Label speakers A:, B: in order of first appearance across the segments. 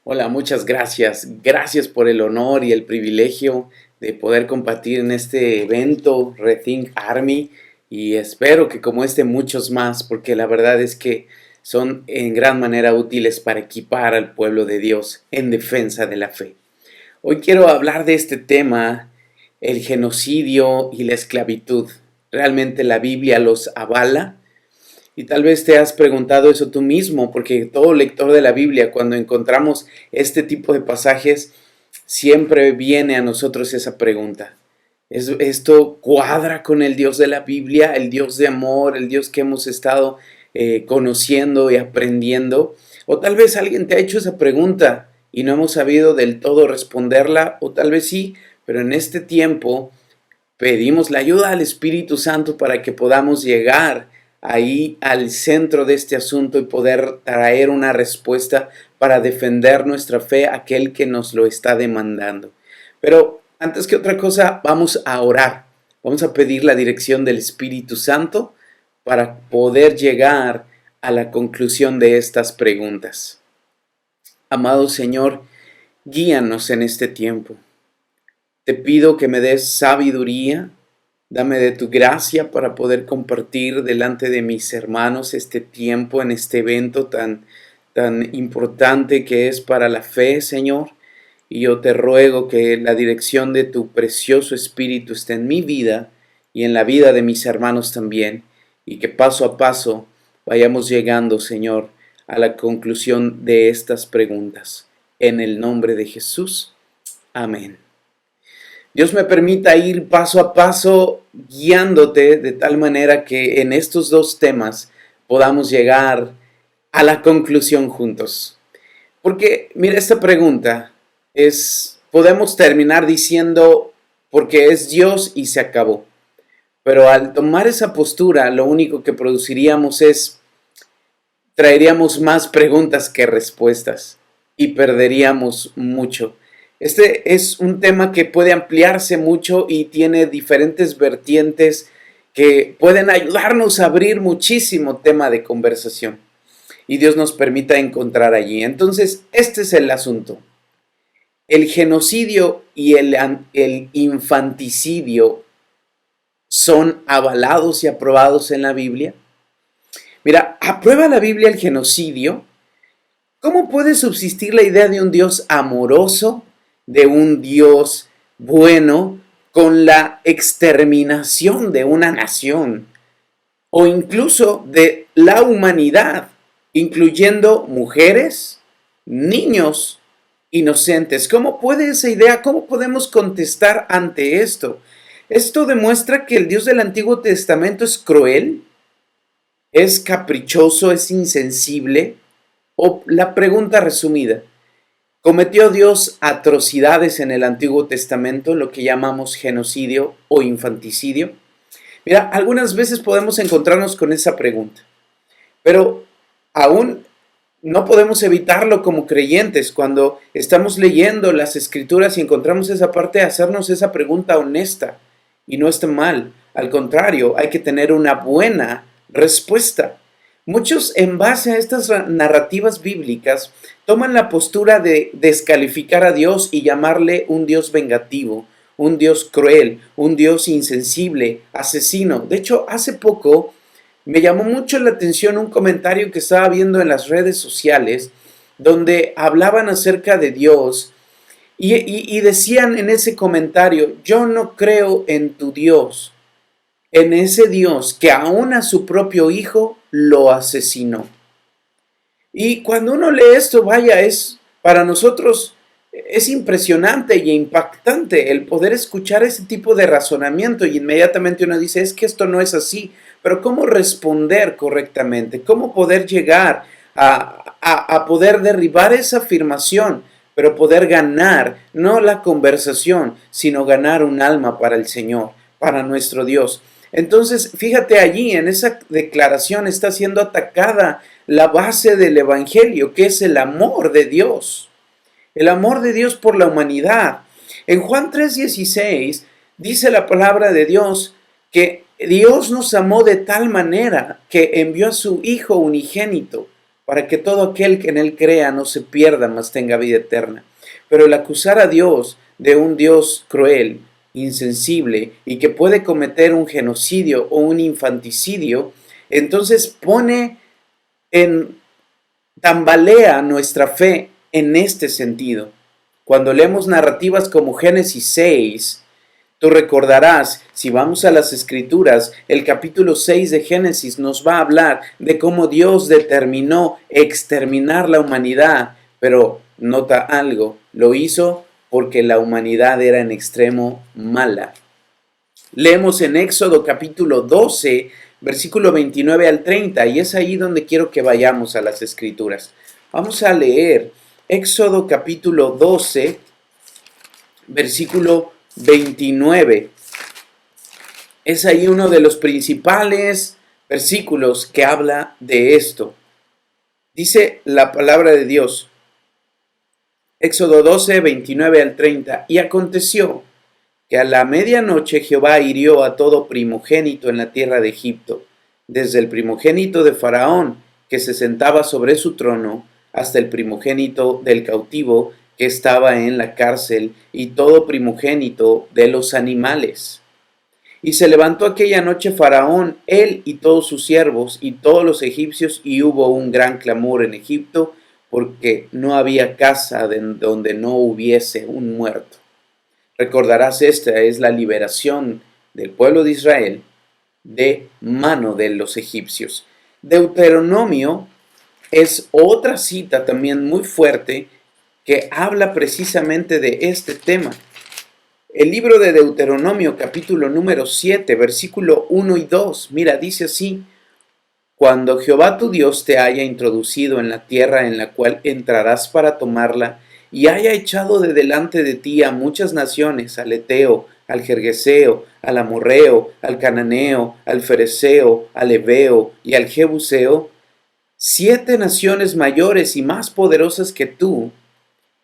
A: Hola, muchas gracias. Gracias por el honor y el privilegio de poder compartir en este evento Rethink Army y espero que como muchos más, porque la verdad es que son en gran manera útiles para equipar al pueblo de Dios en defensa de la fe. Hoy quiero hablar de este tema, el genocidio y la esclavitud. ¿Realmente la Biblia los avala? Y tal vez te has preguntado eso tú mismo, porque todo lector de la Biblia, cuando encontramos este tipo de pasajes, siempre viene a nosotros esa pregunta. ¿Esto cuadra con el Dios de la Biblia, el Dios de amor, el Dios que hemos estado conociendo y aprendiendo? O tal vez alguien te ha hecho esa pregunta y no hemos sabido del todo responderla, o tal vez sí, pero en este tiempo pedimos la ayuda al Espíritu Santo para que podamos llegar ahí al centro de este asunto y poder traer una respuesta para defender nuestra fe a aquel que nos lo está demandando. Pero antes que otra cosa, vamos a orar. Vamos a pedir la dirección del Espíritu Santo para poder llegar a la conclusión de estas preguntas. Amado Señor, guíanos en este tiempo. Te pido que me des sabiduría, dame de tu gracia para poder compartir delante de mis hermanos este tiempo en este evento tan importante que es para la fe, Señor. Y yo te ruego que la dirección de tu precioso Espíritu esté en mi vida y en la vida de mis hermanos también, y que paso a paso vayamos llegando, Señor, a la conclusión de estas preguntas. En el nombre de Jesús. Amén. Dios me permita ir paso a paso guiándote de tal manera que en estos dos temas podamos llegar a la conclusión juntos. Porque, mira, esta pregunta podemos terminar diciendo, porque es Dios y se acabó. Pero al tomar esa postura, lo único que produciríamos traeríamos más preguntas que respuestas y perderíamos mucho. Este es un tema que puede ampliarse mucho y tiene diferentes vertientes que pueden ayudarnos a abrir muchísimo tema de conversación. Y Dios nos permita encontrar allí. Entonces, este es el asunto. El genocidio y el infanticidio son avalados y aprobados en la Biblia. Mira, ¿aprueba la Biblia el genocidio? ¿Cómo puede subsistir la idea de un Dios amoroso, de un Dios bueno, con la exterminación de una nación o incluso de la humanidad, incluyendo mujeres, niños, inocentes? ¿Cómo puede esa idea, cómo podemos contestar ante esto? Esto demuestra que el Dios del Antiguo Testamento es cruel, es caprichoso, es insensible. O la pregunta resumida, ¿cometió Dios atrocidades en el Antiguo Testamento, lo que llamamos genocidio o infanticidio? Mira, algunas veces podemos encontrarnos con esa pregunta, pero aún no podemos evitarlo como creyentes cuando estamos leyendo las Escrituras y encontramos esa parte de hacernos esa pregunta honesta, y no está mal. Al contrario, hay que tener una buena respuesta. Muchos, en base a estas narrativas bíblicas, toman la postura de descalificar a Dios y llamarle un Dios vengativo, un Dios cruel, un Dios insensible, asesino. De hecho, hace poco me llamó mucho la atención un comentario que estaba viendo en las redes sociales, donde hablaban acerca de Dios y decían en ese comentario: yo no creo en tu Dios, en ese Dios que aún a su propio hijo lo asesinó. Y cuando uno lee esto, vaya, para nosotros es impresionante y impactante el poder escuchar ese tipo de razonamiento, y inmediatamente uno dice: es que esto no es así. Pero ¿cómo responder correctamente? ¿Cómo poder llegar a poder derribar esa afirmación, pero poder ganar no la conversación, sino ganar un alma para el Señor, para nuestro Dios? Entonces, fíjate, allí en esa declaración está siendo atacada la base del Evangelio, que es el amor de Dios. El amor de Dios por la humanidad. En Juan 3:16 dice la palabra de Dios que Dios nos amó de tal manera que envió a su Hijo unigénito para que todo aquel que en él crea no se pierda, mas tenga vida eterna. Pero el acusar a Dios de un Dios cruel, insensible y que puede cometer un genocidio o un infanticidio, entonces tambalea nuestra fe en este sentido. Cuando leemos narrativas como Génesis 6, tú recordarás, si vamos a las Escrituras, el capítulo 6 de Génesis nos va a hablar de cómo Dios determinó exterminar la humanidad, pero nota algo, lo hizo porque la humanidad era en extremo mala. Leemos en Éxodo capítulo 12, versículo 29 al 30, y es ahí donde quiero que vayamos a las Escrituras. Vamos a leer Éxodo capítulo 12, versículo 29. Es ahí uno de los principales versículos que habla de esto. Dice la palabra de Dios, Éxodo 12, 29 al 30. Y aconteció que a la medianoche Jehová hirió a todo primogénito en la tierra de Egipto, desde el primogénito de Faraón, que se sentaba sobre su trono, hasta el primogénito del cautivo que estaba en la cárcel, y todo primogénito de los animales. Y se levantó aquella noche Faraón, él y todos sus siervos, y todos los egipcios, y hubo un gran clamor en Egipto, porque no había casa donde no hubiese un muerto. Recordarás, esta es la liberación del pueblo de Israel de mano de los egipcios. Deuteronomio es otra cita también muy fuerte que habla precisamente de este tema. El libro de Deuteronomio, capítulo número 7, versículo 1 y 2, mira, dice así: Cuando Jehová tu Dios te haya introducido en la tierra en la cual entrarás para tomarla, y haya echado de delante de ti a muchas naciones, al Eteo, al Gergeseo, al Amorreo, al Cananeo, al Fereceo, al Heveo y al Jebuseo, 7 naciones mayores y más poderosas que tú,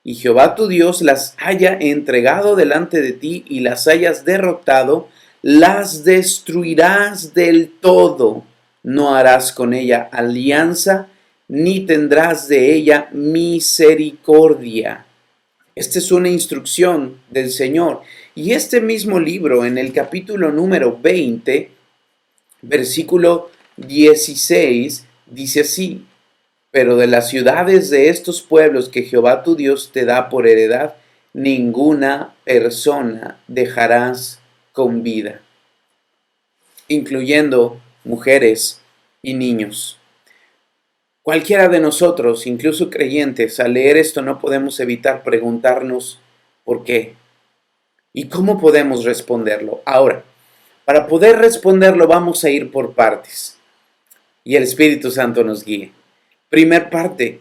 A: y Jehová tu Dios las haya entregado delante de ti y las hayas derrotado, las destruirás del todo. No harás con ella alianza, ni tendrás de ella misericordia. Esta es una instrucción del Señor. Y este mismo libro, en el capítulo número 20, versículo 16, dice así: Pero de las ciudades de estos pueblos que Jehová tu Dios te da por heredad, ninguna persona dejarás con vida, incluyendo mujeres y niños. Cualquiera de nosotros, incluso creyentes, al leer esto no podemos evitar preguntarnos ¿por qué? ¿Y cómo podemos responderlo? Ahora, para poder responderlo vamos a ir por partes y el Espíritu Santo nos guíe. Primer parte,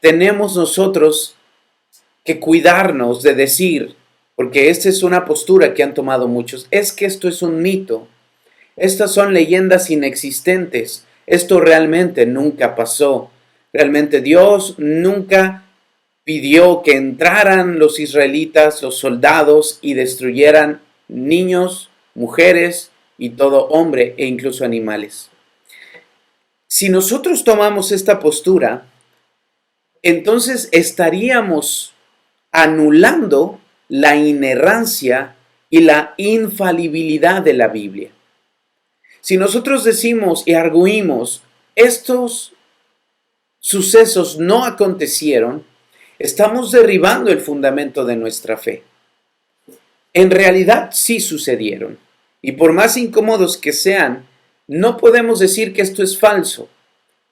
A: tenemos nosotros que cuidarnos de decir, porque esta es una postura que han tomado muchos, es que esto es un mito, estas son leyendas inexistentes, esto realmente nunca pasó, realmente Dios nunca pidió que entraran los israelitas, los soldados, y destruyeran niños, mujeres y todo hombre e incluso animales. Si nosotros tomamos esta postura, entonces estaríamos anulando la inerrancia y la infalibilidad de la Biblia. Si nosotros decimos y arguimos, estos sucesos no acontecieron, estamos derribando el fundamento de nuestra fe. En realidad sí sucedieron, y por más incómodos que sean, no podemos decir que esto es falso,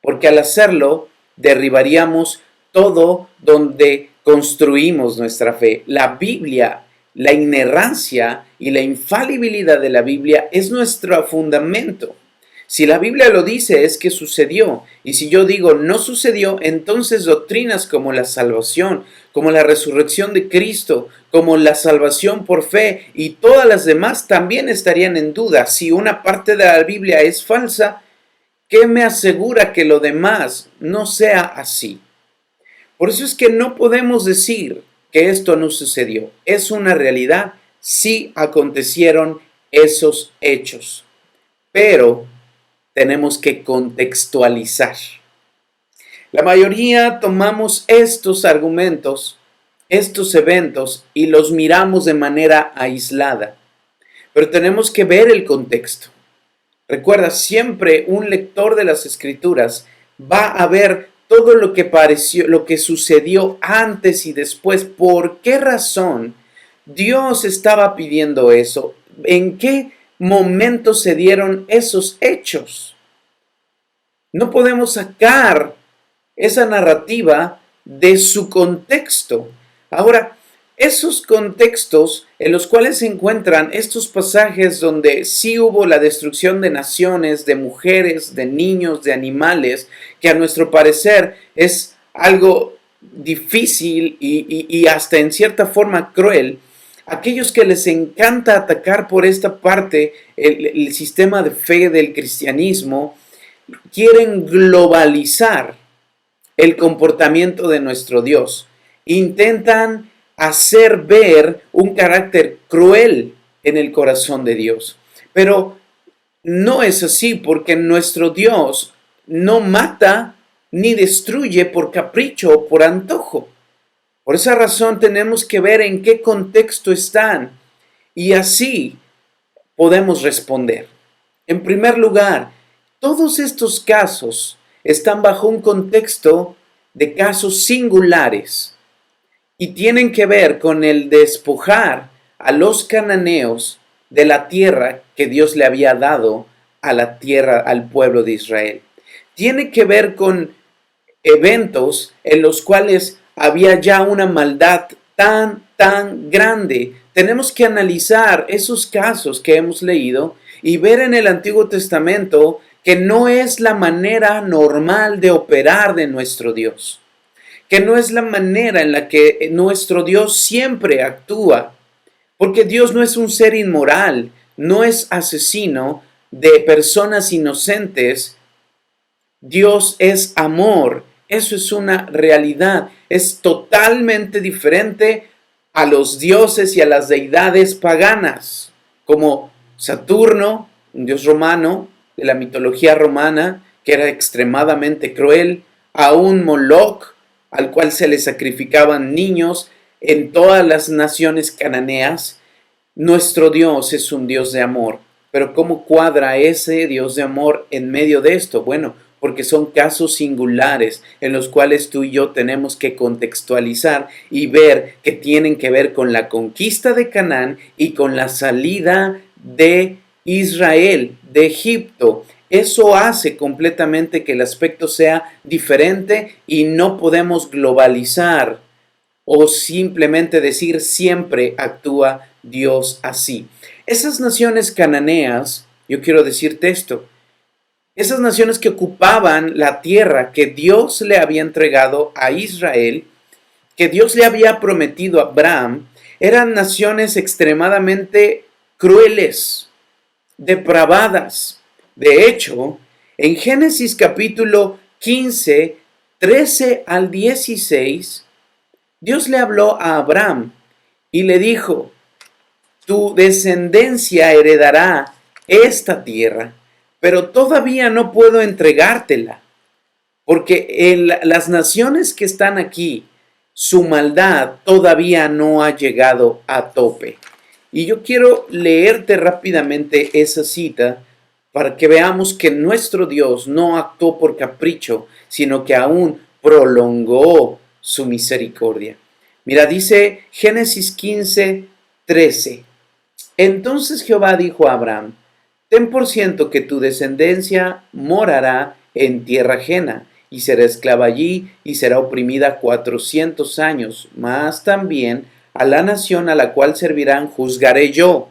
A: porque al hacerlo derribaríamos todo donde construimos nuestra fe. La Biblia, la inerrancia y la infalibilidad de la Biblia es nuestro fundamento. Si la Biblia lo dice, es que sucedió. Y si yo digo no sucedió, entonces doctrinas como la salvación, como la resurrección de Cristo, como la salvación por fe y todas las demás también estarían en duda. Si una parte de la Biblia es falsa, ¿qué me asegura que lo demás no sea así? Por eso es que no podemos decir que esto no sucedió. Es una realidad, sí acontecieron esos hechos, pero tenemos que contextualizar. La mayoría tomamos estos argumentos, estos eventos, y los miramos de manera aislada. Pero tenemos que ver el contexto. Recuerda, siempre un lector de las Escrituras va a ver todo lo que pareció, lo que sucedió antes y después. ¿Por qué razón Dios estaba pidiendo eso? ¿En qué momento se dieron esos hechos? No podemos sacar esa narrativa de su contexto. Ahora, esos contextos en los cuales se encuentran estos pasajes donde sí hubo la destrucción de naciones, de mujeres, de niños, de animales, que a nuestro parecer es algo difícil y hasta en cierta forma cruel, aquellos que les encanta atacar por esta parte el sistema de fe del cristianismo, quieren globalizar el comportamiento de nuestro Dios. Intentan hacer ver un carácter cruel en el corazón de Dios. Pero no es así, porque nuestro Dios no mata ni destruye por capricho o por antojo. Por esa razón tenemos que ver en qué contexto están y así podemos responder. En primer lugar, todos estos casos están bajo un contexto de casos singulares y tienen que ver con el despojar a los cananeos de la tierra que Dios le había dado a la tierra, al pueblo de Israel. Tiene que ver con eventos en los cuales había ya una maldad tan grande. Tenemos que analizar esos casos que hemos leído y ver en el Antiguo Testamento que no es la manera normal de operar de nuestro Dios, que no es la manera en la que nuestro Dios siempre actúa, porque Dios no es un ser inmoral, no es asesino de personas inocentes. Dios es amor, eso es una realidad, es totalmente diferente a los dioses y a las deidades paganas, como Saturno, un dios romano de la mitología romana, que era extremadamente cruel, a un Moloch, al cual se le sacrificaban niños en todas las naciones cananeas. Nuestro Dios es un Dios de amor. Pero ¿cómo cuadra ese Dios de amor en medio de esto? Bueno, porque son casos singulares en los cuales tú y yo tenemos que contextualizar y ver que tienen que ver con la conquista de Canaán y con la salida de Israel, de Egipto. Eso hace completamente que el aspecto sea diferente y no podemos globalizar o simplemente decir siempre actúa Dios así. Esas naciones cananeas, yo quiero decirte esto, esas naciones que ocupaban la tierra que Dios le había entregado a Israel, que Dios le había prometido a Abraham, eran naciones extremadamente crueles, depravadas. De hecho, en Génesis capítulo 15, 13 al 16, Dios le habló a Abraham y le dijo: tu descendencia heredará esta tierra, pero todavía no puedo entregártela, porque las naciones que están aquí, su maldad todavía no ha llegado a tope. Y yo quiero leerte rápidamente esa cita para que veamos que nuestro Dios no actuó por capricho, sino que aún prolongó su misericordia. Mira, dice Génesis 15, 13. Entonces Jehová dijo a Abraham: ten por ciento que tu descendencia morará en tierra ajena, y será esclava allí, y será oprimida 400 años, mas también a la nación a la cual servirán juzgaré yo.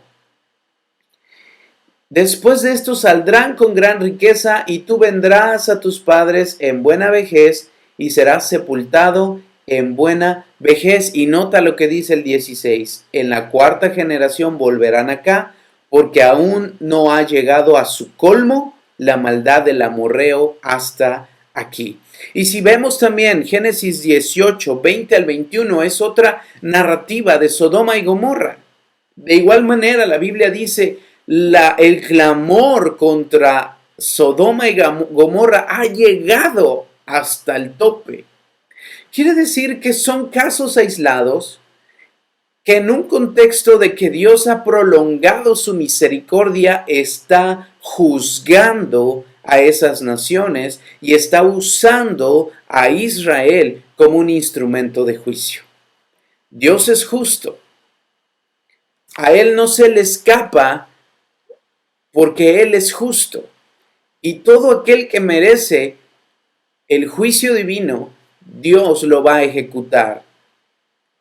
A: Después de esto saldrán con gran riqueza, y tú vendrás a tus padres en buena vejez, y serás sepultado en buena vejez. Y nota lo que dice el 16. En la cuarta generación volverán acá, porque aún no ha llegado a su colmo la maldad del amorreo hasta aquí. Y si vemos también Génesis 18, 20 al 21, es otra narrativa de Sodoma y Gomorra. De igual manera, la Biblia dice: el clamor contra Sodoma y Gomorra ha llegado hasta el tope. Quiere decir que son casos aislados que en un contexto de que Dios ha prolongado su misericordia, está juzgando a esas naciones y está usando a Israel como un instrumento de juicio. Dios es justo. A Él no se le escapa porque Él es justo. Y todo aquel que merece el juicio divino, Dios lo va a ejecutar.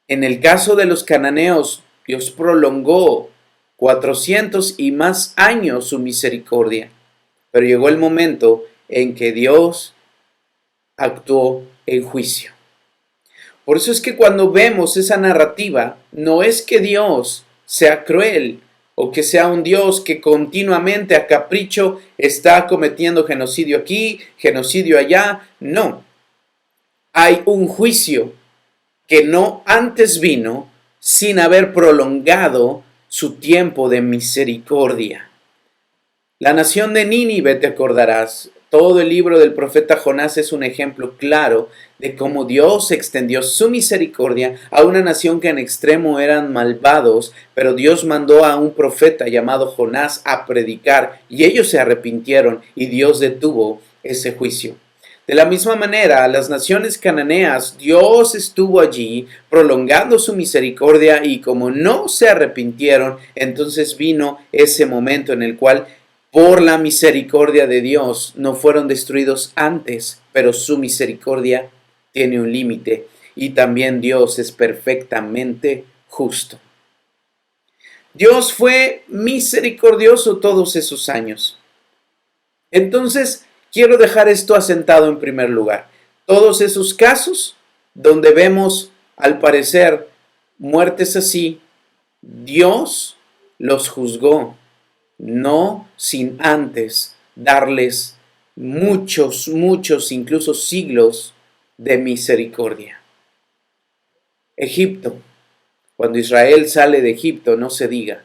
A: En el caso de los cananeos, Dios prolongó 400 y más años su misericordia, pero llegó el momento en que Dios actuó en juicio. Por eso es que cuando vemos esa narrativa, no es que Dios sea cruel o que sea un Dios que continuamente a capricho está cometiendo genocidio aquí, genocidio allá. No, hay un juicio que no antes vino sin haber prolongado su tiempo de misericordia. La nación de Nínive, te acordarás, todo el libro del profeta Jonás es un ejemplo claro de cómo Dios extendió su misericordia a una nación que en extremo eran malvados, pero Dios mandó a un profeta llamado Jonás a predicar y ellos se arrepintieron y Dios detuvo ese juicio. De la misma manera, a las naciones cananeas, Dios estuvo allí prolongando su misericordia y como no se arrepintieron, entonces vino ese momento en el cual por la misericordia de Dios no fueron destruidos antes, pero su misericordia tiene un límite y también Dios es perfectamente justo. Dios fue misericordioso todos esos años. Entonces, quiero dejar esto asentado en primer lugar. Todos esos casos donde vemos, al parecer, muertes así, Dios los juzgó, no sin antes darles muchos, incluso siglos de misericordia. Egipto, cuando Israel sale de Egipto, no se diga.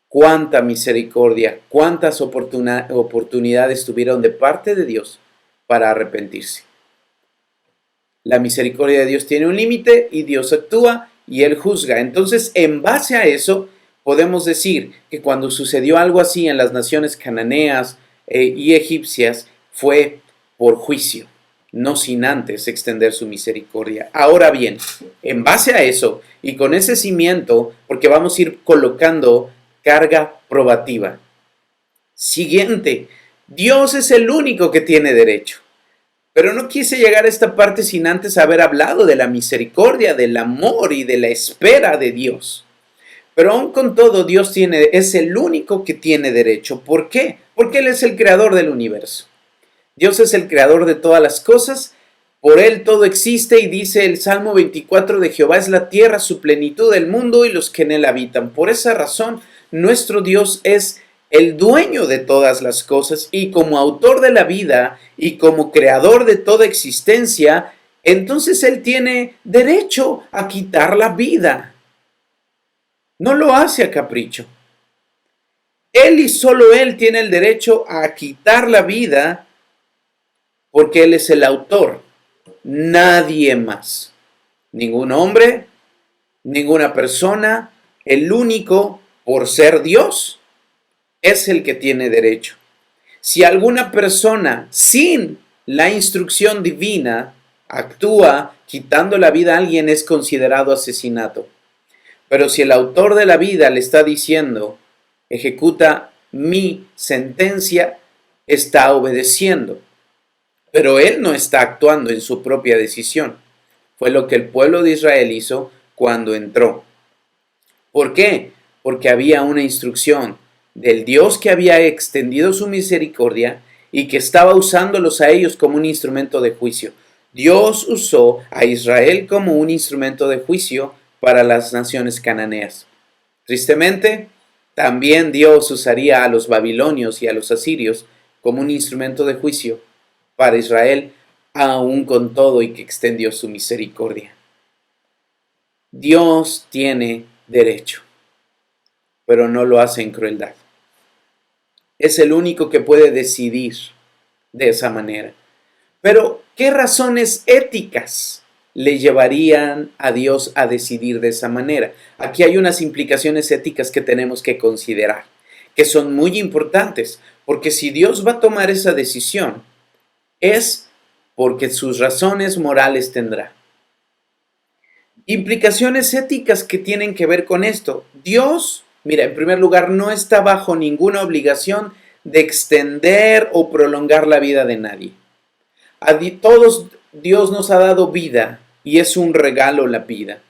A: Cuánta misericordia, cuántas oportunidades tuvieron de parte de Dios para arrepentirse. La misericordia de Dios tiene un límite y Dios actúa y Él juzga. Entonces, en base a eso, podemos decir que cuando sucedió algo así en las naciones cananeas y egipcias, fue por juicio, no sin antes extender su misericordia. Ahora bien, en base a eso y con ese cimiento, porque vamos a ir colocando carga probativa. Siguiente, Dios es el único que tiene derecho. Pero no quise llegar a esta parte sin antes haber hablado de la misericordia, del amor y de la espera de Dios. Pero aún con todo, Dios es el único que tiene derecho. ¿Por qué? Porque Él es el creador del universo. Dios es el creador de todas las cosas. Por Él todo existe y dice el Salmo 24 de Jehová es la tierra, su plenitud, el mundo y los que en él habitan. Por esa razón, nuestro Dios es el dueño de todas las cosas y como autor de la vida y como creador de toda existencia, entonces Él tiene derecho a quitar la vida. No lo hace a capricho. Él y solo Él tiene el derecho a quitar la vida porque Él es el autor. Nadie más. Ningún hombre, ninguna persona, el único por ser Dios es el que tiene derecho. Si alguna persona sin la instrucción divina actúa quitando la vida a alguien, es considerado asesinato. Pero si el autor de la vida le está diciendo, ejecuta mi sentencia, está obedeciendo. Pero él no está actuando en su propia decisión. Fue lo que el pueblo de Israel hizo cuando entró. ¿Por qué? Porque había una instrucción del Dios que había extendido su misericordia y que estaba usándolos a ellos como un instrumento de juicio. Dios usó a Israel como un instrumento de juicio para las naciones cananeas. Tristemente, también Dios usaría a los babilonios y a los asirios como un instrumento de juicio para Israel, aún con todo y que extendió su misericordia. Dios tiene derecho, pero no lo hace en crueldad. Es el único que puede decidir de esa manera. Pero, ¿qué razones éticas le llevarían a Dios a decidir de esa manera? Aquí hay unas implicaciones éticas que tenemos que considerar, que son muy importantes, porque si Dios va a tomar esa decisión, es porque sus razones morales tendrá. Implicaciones éticas que tienen que ver con esto. Dios, mira, en primer lugar, no está bajo ninguna obligación de extender o prolongar la vida de nadie. A todos Dios nos ha dado vida y es un regalo la vida.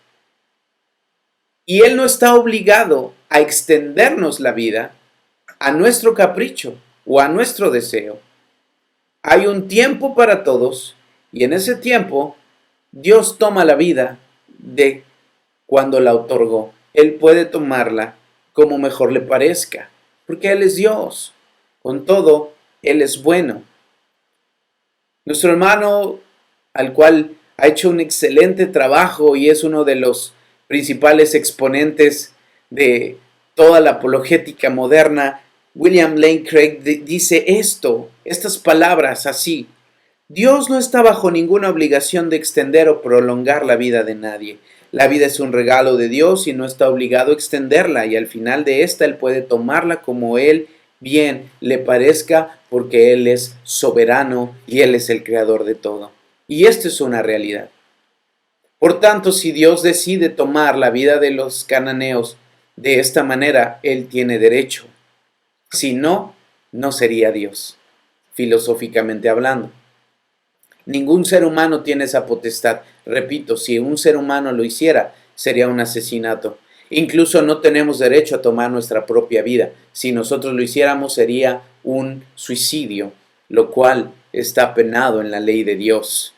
A: Y Él no está obligado a extendernos la vida a nuestro capricho o a nuestro deseo. Hay un tiempo para todos y en ese tiempo Dios toma la vida de cuando la otorgó. Él puede tomarla como mejor le parezca, porque Él es Dios. Con todo, Él es bueno. Nuestro hermano, al cual ha hecho un excelente trabajo y es uno de los principales exponentes de toda la apologética moderna, William Lane Craig dice estas palabras así: Dios no está bajo ninguna obligación de extender o prolongar la vida de nadie. La vida es un regalo de Dios y no está obligado a extenderla, y al final de esta Él puede tomarla como Él bien le parezca, porque Él es soberano y Él es el creador de todo. Y esto es una realidad. Por tanto, si Dios decide tomar la vida de los cananeos de esta manera, Él tiene derecho. Si no, no sería Dios, filosóficamente hablando. Ningún ser humano tiene esa potestad. Repito, si un ser humano lo hiciera, sería un asesinato. Incluso no tenemos derecho a tomar nuestra propia vida. Si nosotros lo hiciéramos, sería un suicidio, lo cual está penado en la ley de Dios,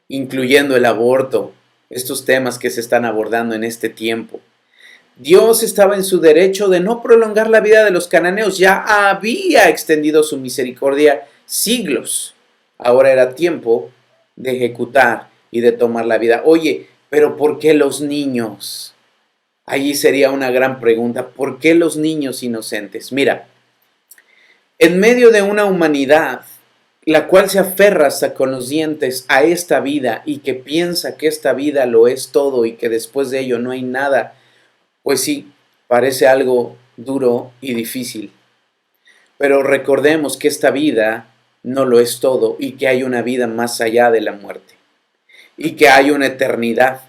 A: incluyendo el aborto, estos temas que se están abordando en este tiempo. Dios estaba en su derecho de no prolongar la vida de los cananeos. Ya había extendido su misericordia siglos. Ahora era tiempo de ejecutar y de tomar la vida. Oye, pero ¿por qué los niños? Allí sería una gran pregunta. ¿Por qué los niños inocentes? Mira, en medio de una humanidad la cual se aferra hasta con los dientes a esta vida y que piensa que esta vida lo es todo y que después de ello no hay nada, pues sí, parece algo duro y difícil. Pero recordemos que esta vida no lo es todo y que hay una vida más allá de la muerte y que hay una eternidad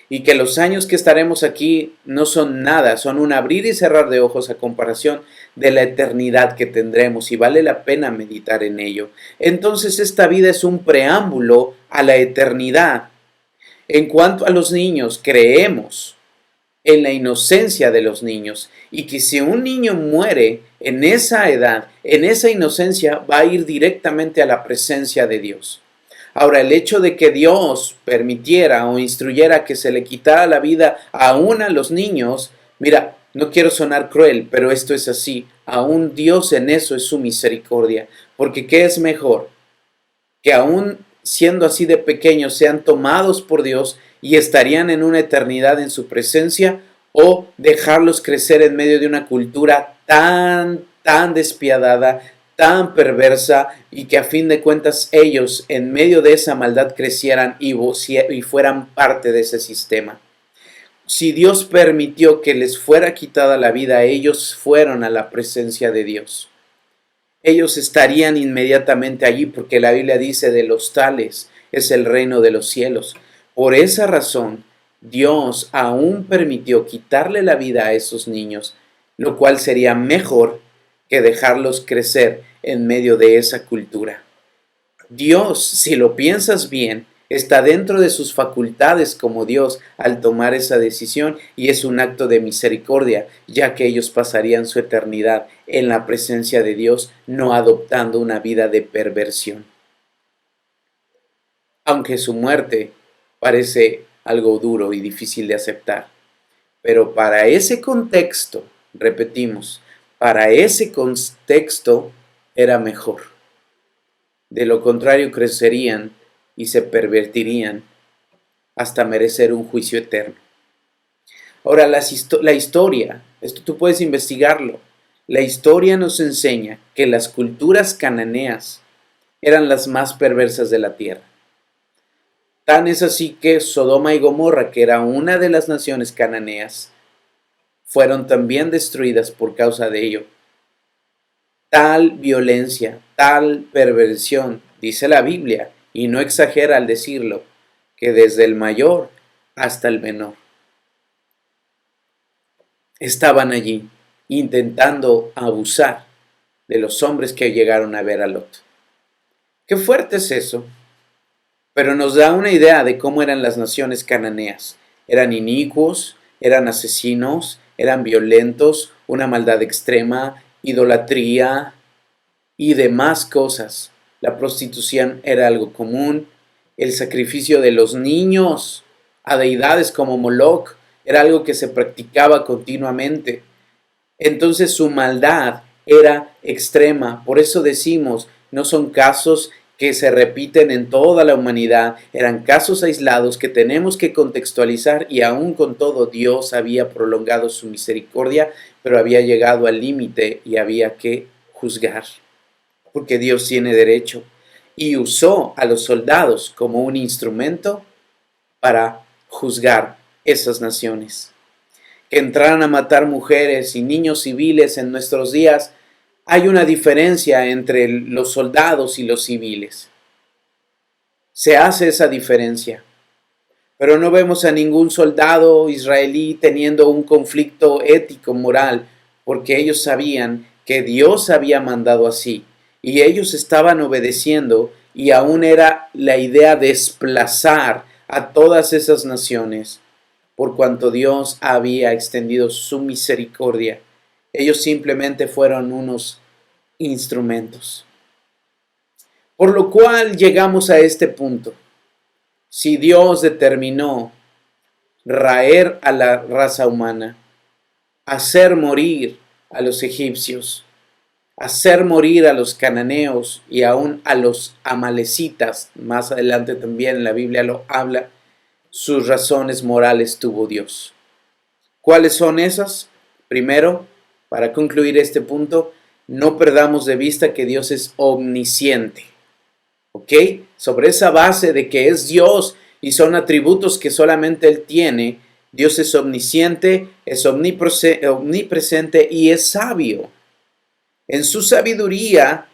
A: y que los años que estaremos aquí no son nada, son un abrir y cerrar de ojos a comparación de la eternidad que tendremos, y vale la pena meditar en ello. Entonces esta vida es un preámbulo a la eternidad. En cuanto a los niños, creemos en la inocencia de los niños y que si un niño muere en esa edad, en esa inocencia, va a ir directamente a la presencia de Dios. Ahora, el hecho de que Dios permitiera o instruyera que se le quitara la vida aún a los niños, mira, no quiero sonar cruel, pero esto es así. Aún Dios en eso es su misericordia. Porque ¿qué es mejor? Que aún siendo así de pequeños sean tomados por Dios y estarían en una eternidad en su presencia, o dejarlos crecer en medio de una cultura tan despiadada, tan perversa, y que a fin de cuentas ellos en medio de esa maldad crecieran y fueran parte de ese sistema. Si Dios permitió que les fuera quitada la vida, ellos fueron a la presencia de Dios. Ellos estarían inmediatamente allí, porque la Biblia dice: de los tales es el reino de los cielos. Por esa razón, Dios aún permitió quitarle la vida a esos niños, lo cual sería mejor que dejarlos crecer en medio de esa cultura. Dios, si lo piensas bien, está dentro de sus facultades como Dios al tomar esa decisión, y es un acto de misericordia, ya que ellos pasarían su eternidad en la presencia de Dios, no adoptando una vida de perversión. Aunque su muerte parece algo duro y difícil de aceptar, pero para ese contexto, repetimos, para ese contexto era mejor. De lo contrario, crecerían y se pervertirían hasta merecer un juicio eterno. Ahora, la historia, esto tú puedes investigarlo, la historia nos enseña que las culturas cananeas eran las más perversas de la tierra. Tan es así que Sodoma y Gomorra, que era una de las naciones cananeas, fueron también destruidas por causa de ello. Tal violencia, tal perversión, dice la Biblia, y no exagera al decirlo, que desde el mayor hasta el menor estaban allí intentando abusar de los hombres que llegaron a ver a Lot. Qué fuerte es eso, pero nos da una idea de cómo eran las naciones cananeas. Eran inicuos, eran asesinos, eran violentos, una maldad extrema, idolatría y demás cosas. La prostitución era algo común, el sacrificio de los niños a deidades como Moloch era algo que se practicaba continuamente. Entonces su maldad era extrema. Por eso decimos, no son casos que se repiten en toda la humanidad, eran casos aislados que tenemos que contextualizar, y aún con todo Dios había prolongado su misericordia, pero había llegado al límite y había que juzgar, porque Dios tiene derecho, y usó a los soldados como un instrumento para juzgar esas naciones. Que entraran a matar mujeres y niños civiles en nuestros días, hay una diferencia entre los soldados y los civiles. Se hace esa diferencia. Pero no vemos a ningún soldado israelí teniendo un conflicto ético, moral, porque ellos sabían que Dios había mandado así. Y ellos estaban obedeciendo, y aún era la idea de desplazar a todas esas naciones, por cuanto Dios había extendido su misericordia. Ellos simplemente fueron unos instrumentos. Por lo cual llegamos a este punto. Si Dios determinó raer a la raza humana, hacer morir a los egipcios, hacer morir a los cananeos y aún a los amalecitas, más adelante también la Biblia lo habla, sus razones morales tuvo Dios. ¿Cuáles son esas? Primero, para concluir este punto, no perdamos de vista que Dios es omnisciente. ¿Ok? Sobre esa base de que es Dios y son atributos que solamente Él tiene, Dios es omnisciente, es omnipresente y es sabio. En su sabiduría,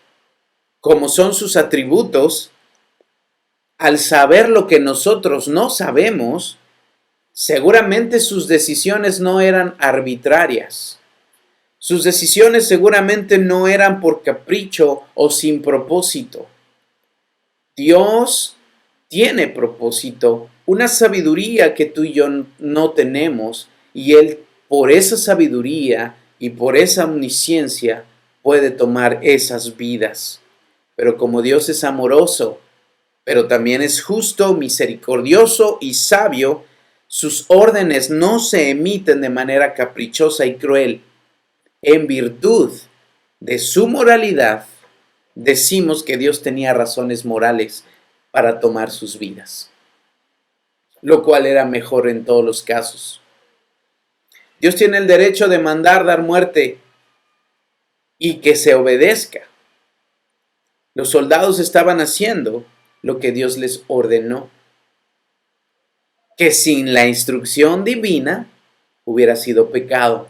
A: como son sus atributos, al saber lo que nosotros no sabemos, seguramente sus decisiones no eran arbitrarias. Sus decisiones seguramente no eran por capricho o sin propósito. Dios tiene propósito, una sabiduría que tú y yo no tenemos, y Él por esa sabiduría y por esa omnisciencia puede tomar esas vidas. Pero como Dios es amoroso, pero también es justo, misericordioso y sabio, sus órdenes no se emiten de manera caprichosa y cruel. En virtud de su moralidad, decimos que Dios tenía razones morales para tomar sus vidas, lo cual era mejor en todos los casos. Dios tiene el derecho de mandar dar muerte y que se obedezca. Los soldados estaban haciendo lo que Dios les ordenó, que sin la instrucción divina hubiera sido pecado,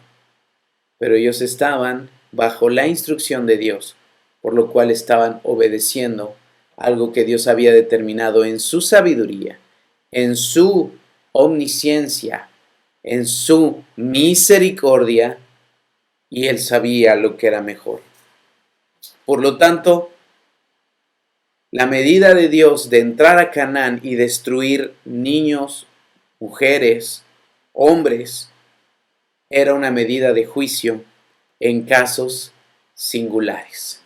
A: pero ellos estaban bajo la instrucción de Dios, por lo cual estaban obedeciendo algo que Dios había determinado en su sabiduría, en su omnisciencia, en su misericordia, y Él sabía lo que era mejor. Por lo tanto, la medida de Dios de entrar a Canaán y destruir niños, mujeres, hombres, era una medida de juicio en casos singulares.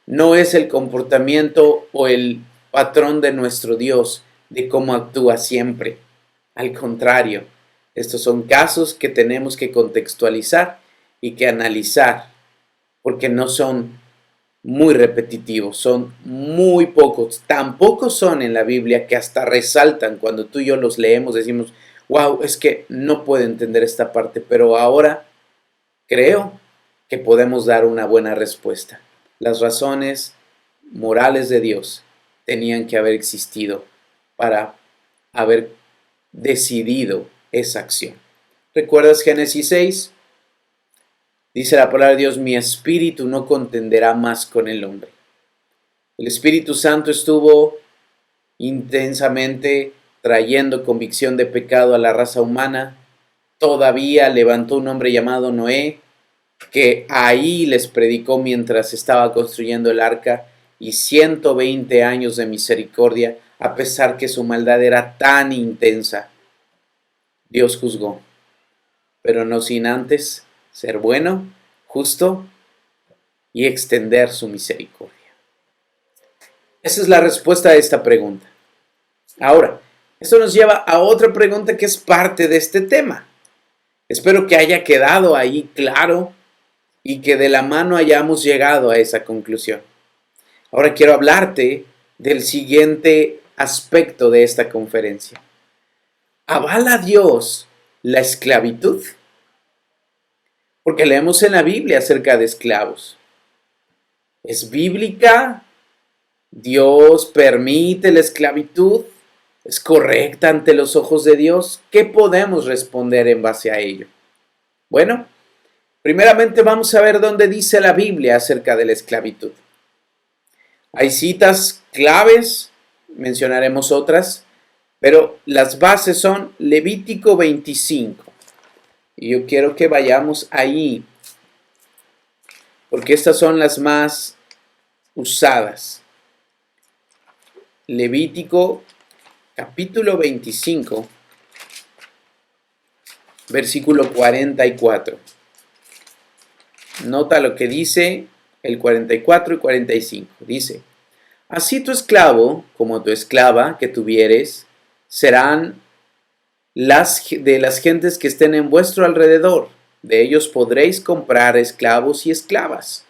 A: No es el comportamiento o el patrón de nuestro Dios de cómo actúa siempre. Al contrario, estos son casos que tenemos que contextualizar y que analizar, porque no son muy repetitivos, son muy pocos. Tampoco son en la Biblia que hasta resaltan cuando tú y yo los leemos, decimos, wow, es que no puedo entender esta parte, pero ahora creo que podemos dar una buena respuesta. Las razones morales de Dios tenían que haber existido para haber decidido esa acción. ¿Recuerdas Génesis 6? Dice la palabra de Dios, mi espíritu no contenderá más con el hombre. El Espíritu Santo estuvo intensamente trayendo convicción de pecado a la raza humana. Todavía levantó un hombre llamado Noé, que ahí les predicó mientras estaba construyendo el arca, y 120 años de misericordia, a pesar que su maldad era tan intensa. Dios juzgó, pero no sin antes ser bueno, justo y extender su misericordia. Esa es la respuesta a esta pregunta. Ahora, esto nos lleva a otra pregunta que es parte de este tema. Espero que haya quedado ahí claro y que de la mano hayamos llegado a esa conclusión. Ahora quiero hablarte del siguiente aspecto de esta conferencia. ¿Avala Dios la esclavitud? Porque leemos en la Biblia acerca de esclavos. ¿Es bíblica? ¿Dios permite la esclavitud? ¿Es correcta ante los ojos de Dios? ¿Qué podemos responder en base a ello? Bueno, primeramente vamos a ver dónde dice la Biblia acerca de la esclavitud. Hay citas claves, mencionaremos otras, pero las bases son Levítico 25. Y yo quiero que vayamos ahí, porque estas son las más usadas. Levítico capítulo 25, versículo 44. Nota lo que dice el 44 y 45. Dice, así tu esclavo como tu esclava que tuvieres serán de las gentes que estén en vuestro alrededor. De ellos podréis comprar esclavos y esclavas.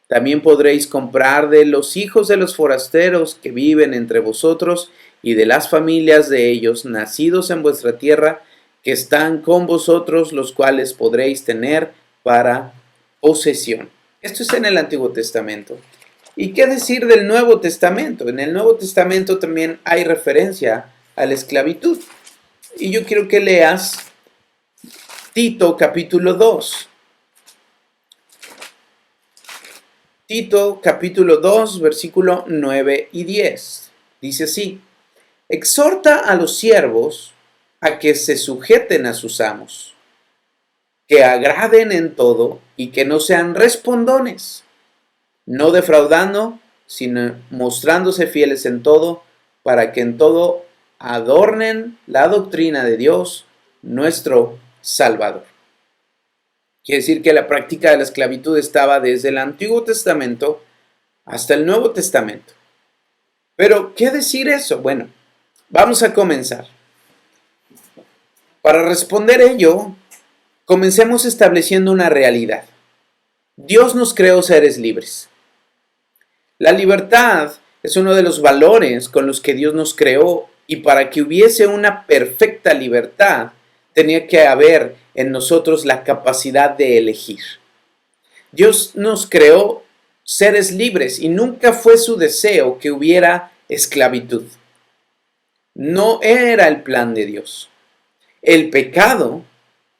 A: También podréis comprar de los hijos de los forasteros que viven entre vosotros y de las familias de ellos nacidos en vuestra tierra que están con vosotros, los cuales podréis tener para posesión. Esto es en el Antiguo Testamento. ¿Y qué decir del Nuevo Testamento? En el Nuevo Testamento también hay referencia a la esclavitud. Y yo quiero que leas Tito capítulo 2. Tito capítulo 2, versículo 9 y 10. Dice así, exhorta a los siervos a que se sujeten a sus amos, que agraden en todo y que no sean respondones, no defraudando, sino mostrándose fieles en todo, para que en todo adornen la doctrina de Dios, nuestro Salvador. Quiere decir que la práctica de la esclavitud estaba desde el Antiguo Testamento hasta el Nuevo Testamento. Pero, ¿qué decir eso? Bueno, vamos a comenzar. Para responder ello, comencemos estableciendo una realidad. Dios nos creó seres libres. La libertad es uno de los valores con los que Dios nos creó, y para que hubiese una perfecta libertad, tenía que haber en nosotros la capacidad de elegir. Dios nos creó seres libres y nunca fue su deseo que hubiera esclavitud. No era el plan de Dios. El pecado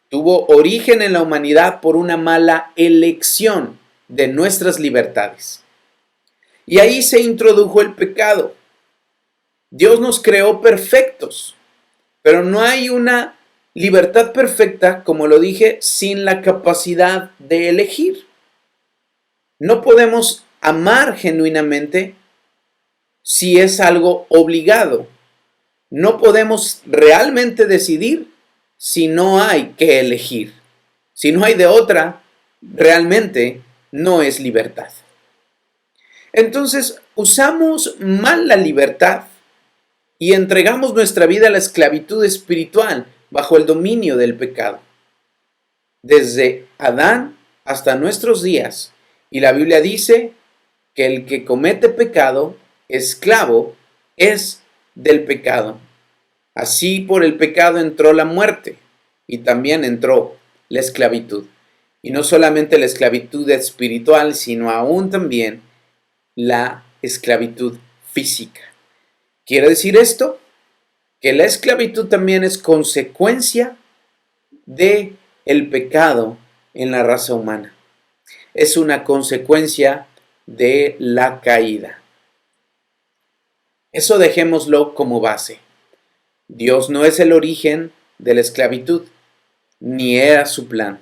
A: tuvo origen en la humanidad por una mala elección de nuestras libertades. Y ahí se introdujo el pecado. Dios nos creó perfectos, pero no hay una libertad perfecta, como lo dije, sin la capacidad de elegir. No podemos amar genuinamente si es algo obligado. No podemos realmente decidir si no hay que elegir. Si no hay de otra, realmente no es libertad. Entonces, usamos mal la libertad y entregamos nuestra vida a la esclavitud espiritual bajo el dominio del pecado. Desde Adán hasta nuestros días. Y la Biblia dice que el que comete pecado, esclavo, es del pecado. Así por el pecado entró la muerte y también entró la esclavitud. Y no solamente la esclavitud espiritual, sino aún también la esclavitud física. ¿Quiere decir esto? Que la esclavitud también es consecuencia de el pecado en la raza humana. Es una consecuencia de la caída. Eso dejémoslo como base. Dios no es el origen de la esclavitud, ni era su plan.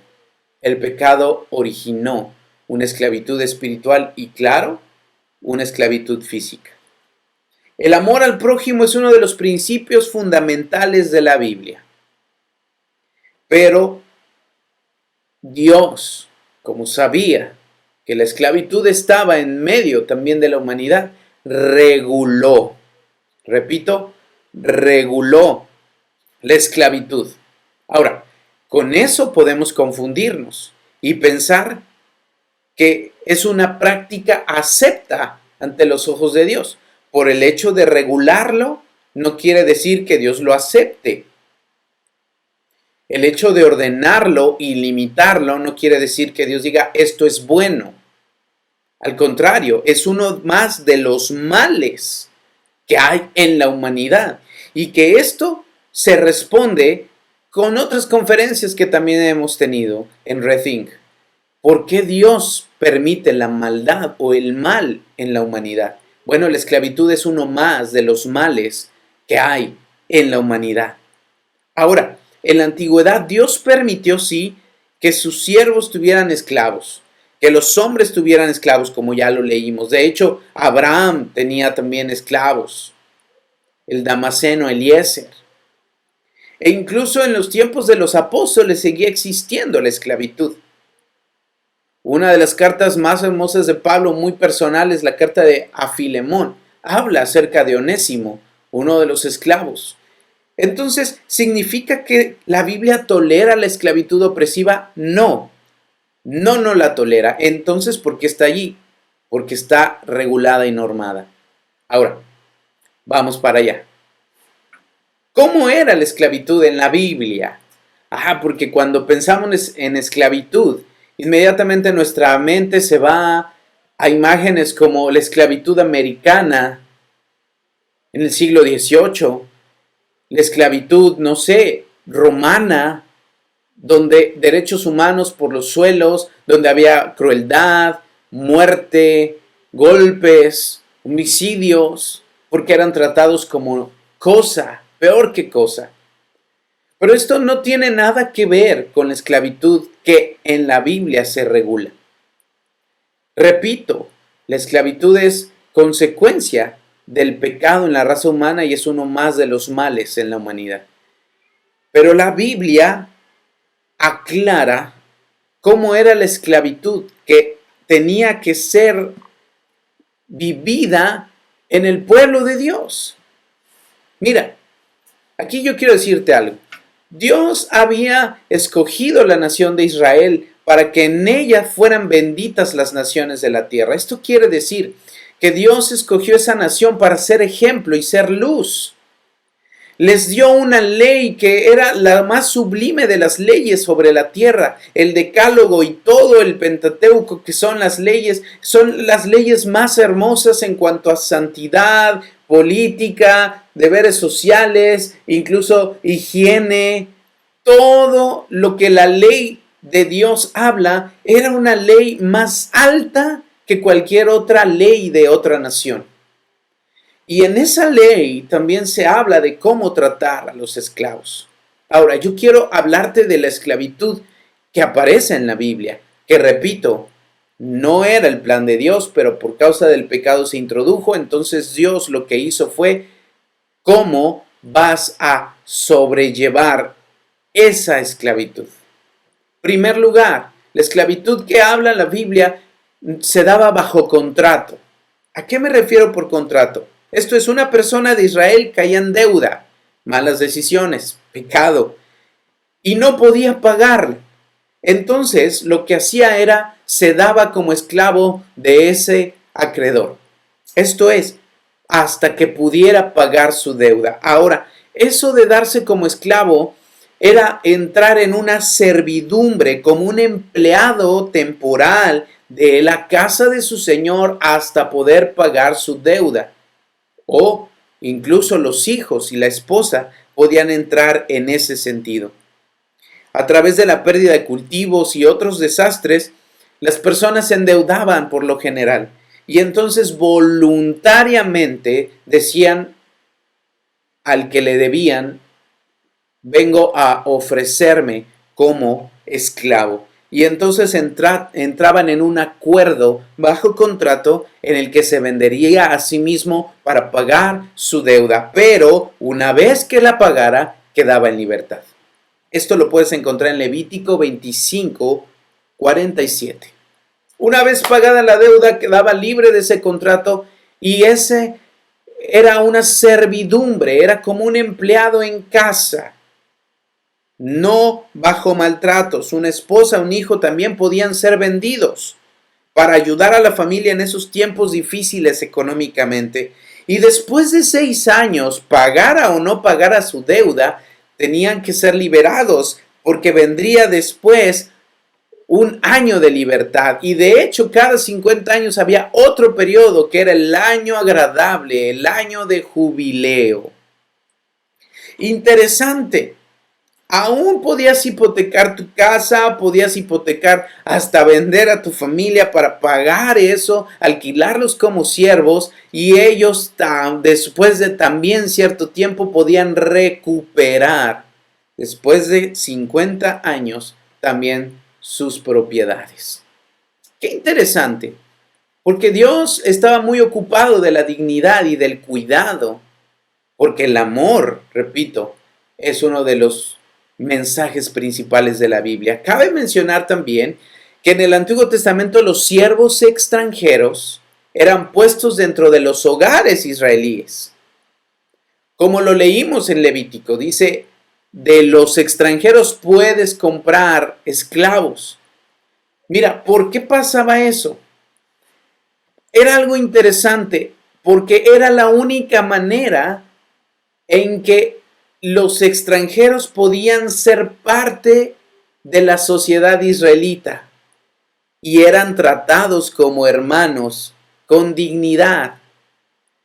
A: El pecado originó una esclavitud espiritual y, claro, una esclavitud física. El amor al prójimo es uno de los principios fundamentales de la Biblia. Pero Dios, como sabía que la esclavitud estaba en medio también de la humanidad, reguló, repito, reguló la esclavitud. Ahora, con eso podemos confundirnos y pensar que es una práctica acepta ante los ojos de Dios. Por el hecho de regularlo, no quiere decir que Dios lo acepte. El hecho de ordenarlo y limitarlo no quiere decir que Dios diga esto es bueno. Al contrario, es uno más de los males que hay en la humanidad. Y que esto se responde con otras conferencias que también hemos tenido en Rethink. ¿Por qué Dios permite la maldad o el mal en la humanidad? Bueno, la esclavitud es uno más de los males que hay en la humanidad. Ahora, en la antigüedad Dios permitió, sí, que sus siervos tuvieran esclavos, que los hombres tuvieran esclavos, como ya lo leímos. De hecho, Abraham tenía también esclavos, el Damaseno Eliezer. E incluso en los tiempos de los apóstoles seguía existiendo la esclavitud. Una de las cartas más hermosas de Pablo, muy personal, es la carta a Filemón. Habla acerca de Onésimo, uno de los esclavos. Entonces, ¿significa que la Biblia tolera la esclavitud opresiva? No, no la tolera. Entonces, ¿por qué está allí? Porque está regulada y normada. Ahora, vamos para allá. ¿Cómo era la esclavitud en la Biblia? Porque cuando pensamos en esclavitud, inmediatamente nuestra mente se va a imágenes como la esclavitud americana en el siglo XVIII, la esclavitud, no sé, romana, donde derechos humanos por los suelos, donde había crueldad, muerte, golpes, homicidios, porque eran tratados como cosa, peor que cosa. Pero esto no tiene nada que ver con la esclavitud que en la Biblia se regula. Repito, la esclavitud es consecuencia del pecado en la raza humana y es uno más de los males en la humanidad. Pero la Biblia aclara cómo era la esclavitud que tenía que ser vivida en el pueblo de Dios. Mira, aquí yo quiero decirte algo. Dios había escogido la nación de Israel para que en ella fueran benditas las naciones de la tierra. Esto quiere decir que Dios escogió esa nación para ser ejemplo y ser luz. Les dio una ley que era la más sublime de las leyes sobre la tierra, el Decálogo y todo el Pentateuco, que son las leyes más hermosas en cuanto a santidad, política, deberes sociales, incluso higiene. Todo lo que la ley de Dios habla era una ley más alta que cualquier otra ley de otra nación. Y en esa ley también se habla de cómo tratar a los esclavos. Ahora, yo quiero hablarte de la esclavitud que aparece en la Biblia, que repito, no era el plan de Dios, pero por causa del pecado se introdujo. Entonces Dios lo que hizo fue, ¿cómo vas a sobrellevar esa esclavitud? En primer lugar, la esclavitud que habla la Biblia se daba bajo contrato. ¿A qué me refiero por contrato? Esto es, una persona de Israel caía en deuda, malas decisiones, pecado, y no podía pagar. Entonces, lo que hacía era, se daba como esclavo de ese acreedor. Esto es, hasta que pudiera pagar su deuda. Ahora, eso de darse como esclavo era entrar en una servidumbre como un empleado temporal de la casa de su señor hasta poder pagar su deuda. O incluso los hijos y la esposa podían entrar en ese sentido. A través de la pérdida de cultivos y otros desastres, las personas se endeudaban por lo general y entonces voluntariamente decían al que le debían: vengo a ofrecerme como esclavo. Y entonces entraban en un acuerdo bajo contrato en el que se vendería a sí mismo para pagar su deuda, pero una vez que la pagara, quedaba en libertad. Esto lo puedes encontrar en Levítico 25, 47. Una vez pagada la deuda, quedaba libre de ese contrato y ese era una servidumbre, era como un empleado en casa, no bajo maltratos. Una esposa, un hijo también podían ser vendidos para ayudar a la familia en esos tiempos difíciles económicamente. Y después de 6 años, pagara o no pagara su deuda, tenían que ser liberados porque vendría después un año de libertad. Y de hecho, cada 50 años había otro periodo que era el año agradable, el año de jubileo. Interesante. Aún podías hipotecar tu casa, podías hipotecar hasta vender a tu familia para pagar eso, alquilarlos como siervos, y ellos después de también cierto tiempo podían recuperar, después de 50 años, también sus propiedades. Qué interesante, porque Dios estaba muy ocupado de la dignidad y del cuidado, porque el amor, repito, es uno de los mensajes principales de la Biblia. Cabe mencionar también que en el Antiguo Testamento los siervos extranjeros eran puestos dentro de los hogares israelíes. Como lo leímos en Levítico, dice: de los extranjeros puedes comprar esclavos. Mira, ¿por qué pasaba eso? Era algo interesante, porque era la única manera en que los extranjeros podían ser parte de la sociedad israelita y eran tratados como hermanos, con dignidad.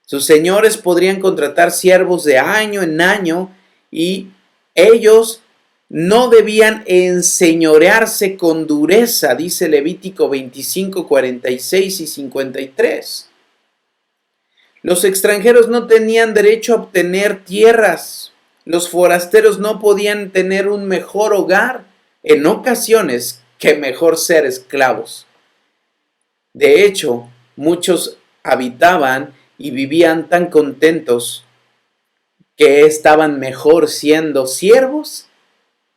A: Sus señores podrían contratar siervos de año en año y ellos no debían enseñorearse con dureza, dice Levítico 25, 46 y 53. Los extranjeros no tenían derecho a obtener tierras. Los forasteros no podían tener un mejor hogar, en ocasiones, que mejor ser esclavos. De hecho, muchos habitaban y vivían tan contentos que estaban mejor siendo siervos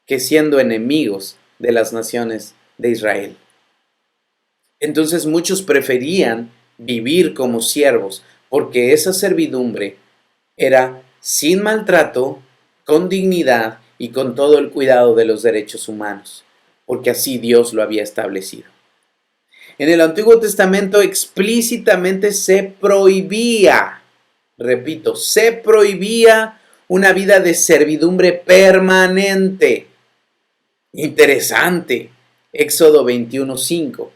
A: que siendo enemigos de las naciones de Israel. Entonces muchos preferían vivir como siervos, porque esa servidumbre era sin maltrato, con dignidad y con todo el cuidado de los derechos humanos, porque así Dios lo había establecido. En el Antiguo Testamento explícitamente se prohibía, repito, se prohibía una vida de servidumbre permanente. Interesante. Éxodo 21:5.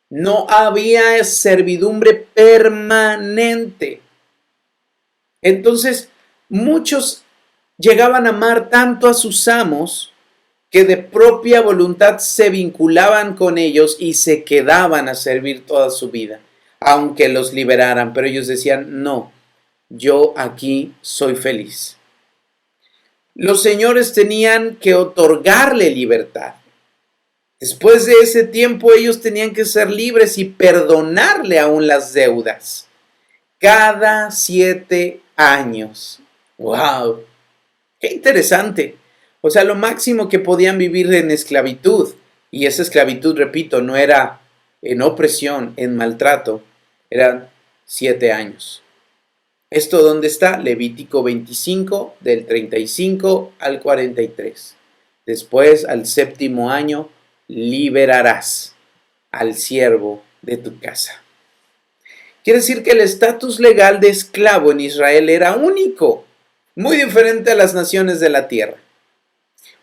A: No había servidumbre permanente. Entonces, muchos llegaban a amar tanto a sus amos que de propia voluntad se vinculaban con ellos y se quedaban a servir toda su vida, aunque los liberaran. Pero ellos decían: no, yo aquí soy feliz. Los señores tenían que otorgarle libertad. Después de ese tiempo ellos tenían que ser libres y perdonarle aún las deudas. Cada 7 años. ¡Wow! ¡Qué interesante! O sea, lo máximo que podían vivir en esclavitud, y esa esclavitud, repito, no era en opresión, en maltrato, eran 7 años. ¿Esto dónde está? Levítico 25, del 35 al 43. Después, al 7º año, liberarás al siervo de tu casa. Quiere decir que el estatus legal de esclavo en Israel era único, muy diferente a las naciones de la tierra.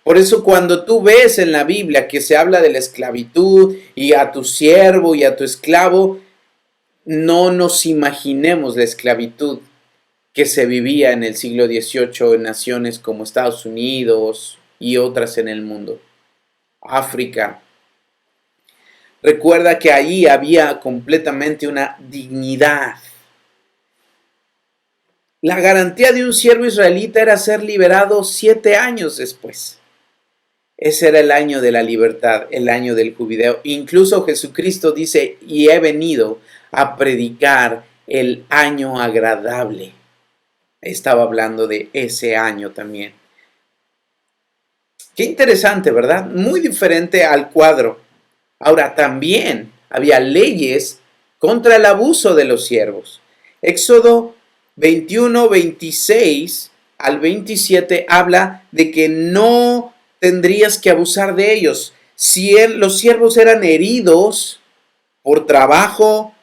A: Por eso cuando tú ves en la Biblia que se habla de la esclavitud y a tu siervo y a tu esclavo, no nos imaginemos la esclavitud que se vivía en el siglo XVIII en naciones como Estados Unidos y otras en el mundo. África. Recuerda que ahí había completamente una dignidad. La garantía de un siervo israelita era ser liberado 7 años después. Ese era el año de la libertad, el año del jubileo. Incluso Jesucristo dice, y he venido a predicar el año agradable. Estaba hablando de ese año también. Qué interesante, ¿verdad? Muy diferente al cuadro. Ahora, también había leyes contra el abuso de los siervos. Éxodo 21, 26 al 27 habla de que no tendrías que abusar de ellos. Si los siervos eran heridos por trabajo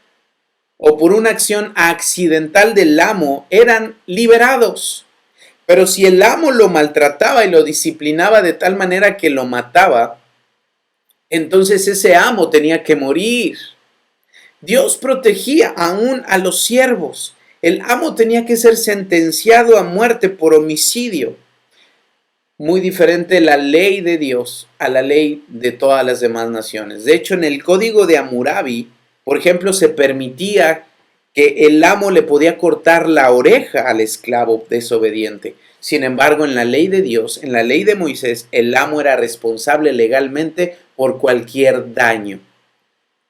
A: o por una acción accidental del amo, eran liberados. Pero si el amo lo maltrataba y lo disciplinaba de tal manera que lo mataba, entonces ese amo tenía que morir. Dios protegía aún a los siervos. El amo tenía que ser sentenciado a muerte por homicidio. Muy diferente la ley de Dios a la ley de todas las demás naciones. De hecho, en el código de Hammurabi, por ejemplo, se permitía que el amo le podía cortar la oreja al esclavo desobediente. Sin embargo, en la ley de Dios, en la ley de Moisés, el amo era responsable legalmente por cualquier daño.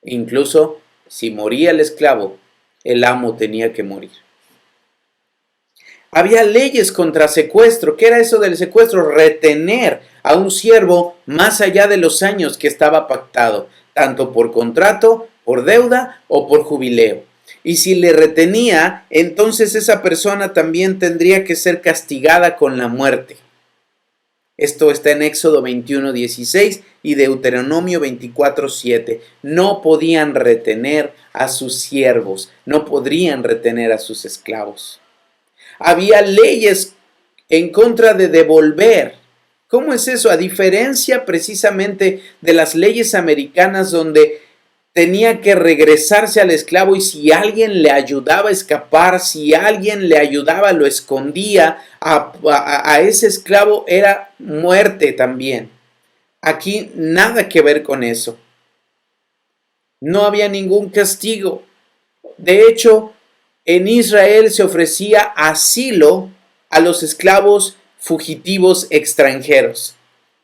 A: Incluso si moría el esclavo, el amo tenía que morir. Había leyes contra secuestro. ¿Qué era eso del secuestro? Retener a un siervo más allá de los años que estaba pactado, tanto por contrato, por deuda o por jubileo. Y si le retenía, entonces esa persona también tendría que ser castigada con la muerte. Esto está en Éxodo 21, 16 y Deuteronomio 24, 7. No podían retener a sus siervos, no podrían retener a sus esclavos. Había leyes en contra de devolver. ¿Cómo es eso? A diferencia precisamente de las leyes americanas donde tenía que regresarse al esclavo y si alguien le ayudaba a escapar, si alguien le ayudaba, lo escondía, a ese esclavo era muerte también. Aquí nada que ver con eso. No había ningún castigo. De hecho, en Israel se ofrecía asilo a los esclavos fugitivos extranjeros.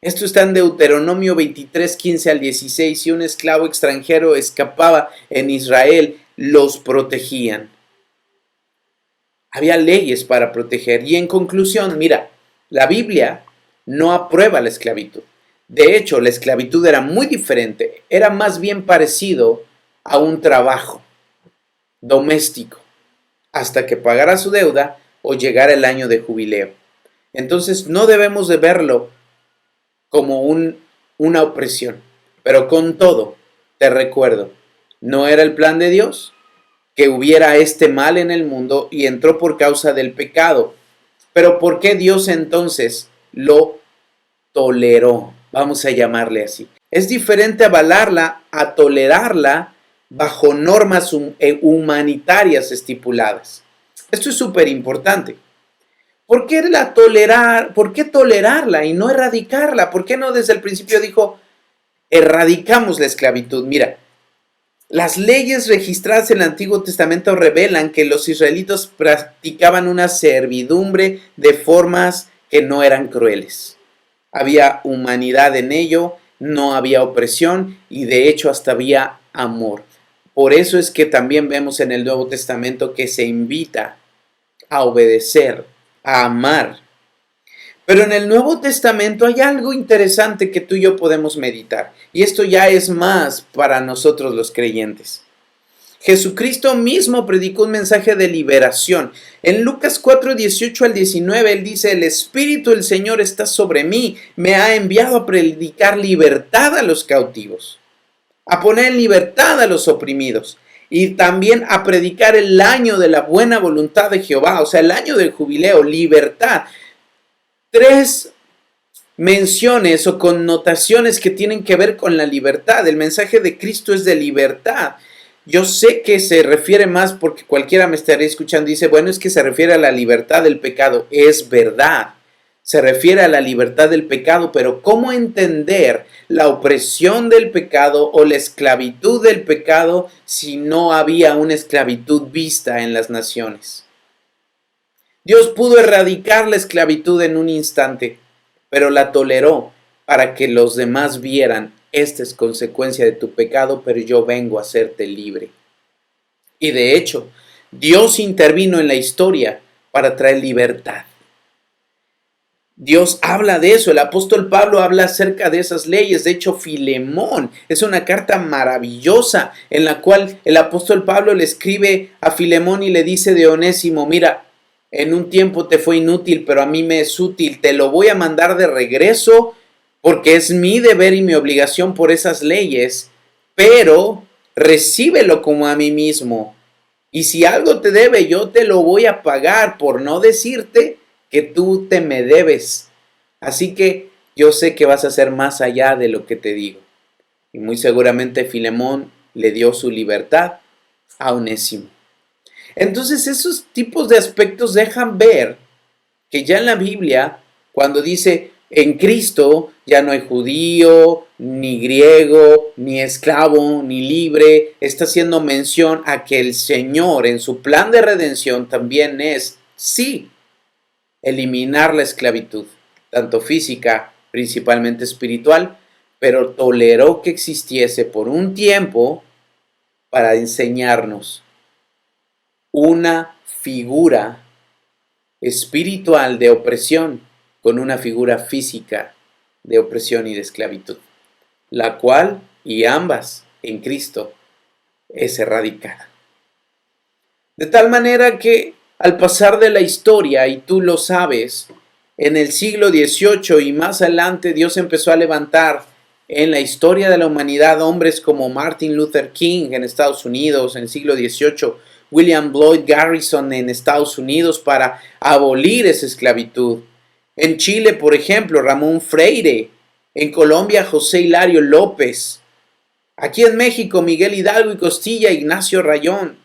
A: Esto está en Deuteronomio 23, 15 al 16. Si un esclavo extranjero escapaba en Israel, los protegían. Había leyes para proteger. Y en conclusión, mira, la Biblia no aprueba la esclavitud. De hecho, la esclavitud era muy diferente. Era más bien parecido a un trabajo doméstico, hasta que pagara su deuda o llegara el año de jubileo. Entonces no debemos de verlo como una opresión. Pero con todo, te recuerdo, no era el plan de Dios que hubiera este mal en el mundo y entró por causa del pecado. Pero ¿por qué Dios entonces lo toleró? Vamos a llamarle así. Es diferente avalarla a tolerarla bajo normas humanitarias estipuladas. Esto es súper importante. ¿Por qué tolerarla y no erradicarla? ¿Por qué no desde el principio dijo, erradicamos la esclavitud? Mira, las leyes registradas en el Antiguo Testamento revelan que los israelitas practicaban una servidumbre de formas que no eran crueles. Había humanidad en ello, no había opresión y de hecho hasta había amor. Por eso es que también vemos en el Nuevo Testamento que se invita a obedecer, a amar. Pero en el Nuevo Testamento hay algo interesante que tú y yo podemos meditar. Y esto ya es más para nosotros los creyentes. Jesucristo mismo predicó un mensaje de liberación. En Lucas 4, 18 al 19, él dice, el Espíritu del Señor está sobre mí, me ha enviado a predicar libertad a los cautivos, a poner en libertad a los oprimidos y también a predicar el año de la buena voluntad de Jehová, o sea, el año del jubileo, libertad. Tres menciones o connotaciones que tienen que ver con la libertad. El mensaje de Cristo es de libertad. Yo sé que se refiere más porque cualquiera me estaría escuchando y dice, bueno, es que se refiere a la libertad del pecado. Es verdad, se refiere a la libertad del pecado, pero ¿cómo entender la opresión del pecado o la esclavitud del pecado si no había una esclavitud vista en las naciones? Dios pudo erradicar la esclavitud en un instante, pero la toleró para que los demás vieran, esta es consecuencia de tu pecado, pero yo vengo a hacerte libre. Y de hecho, Dios intervino en la historia para traer libertad. Dios habla de eso, el apóstol Pablo habla acerca de esas leyes. De hecho, Filemón es una carta maravillosa en la cual el apóstol Pablo le escribe a Filemón y le dice de Onésimo, mira, en un tiempo te fue inútil, pero a mí me es útil, te lo voy a mandar de regreso porque es mi deber y mi obligación por esas leyes, pero recíbelo como a mí mismo. Y si algo te debe, yo te lo voy a pagar por no decirte que tú te me debes. Así que yo sé que vas a hacer más allá de lo que te digo. Y muy seguramente Filemón le dio su libertad a Onésimo. Entonces esos tipos de aspectos dejan ver que ya en la Biblia, cuando dice en Cristo ya no hay judío, ni griego, ni esclavo, ni libre, está haciendo mención a que el Señor en su plan de redención también es, sí, eliminar la esclavitud, tanto física, principalmente espiritual, pero toleró que existiese por un tiempo para enseñarnos una figura espiritual de opresión con una figura física de opresión y de esclavitud, la cual, y ambas en Cristo, es erradicada. De tal manera que al pasar de la historia, y tú lo sabes, en el siglo XVIII y más adelante Dios empezó a levantar en la historia de la humanidad hombres como Martin Luther King en Estados Unidos en el siglo XVIII, William Lloyd Garrison en Estados Unidos para abolir esa esclavitud. En Chile, por ejemplo, Ramón Freire. En Colombia, José Hilario López. Aquí en México, Miguel Hidalgo y Costilla, Ignacio Rayón.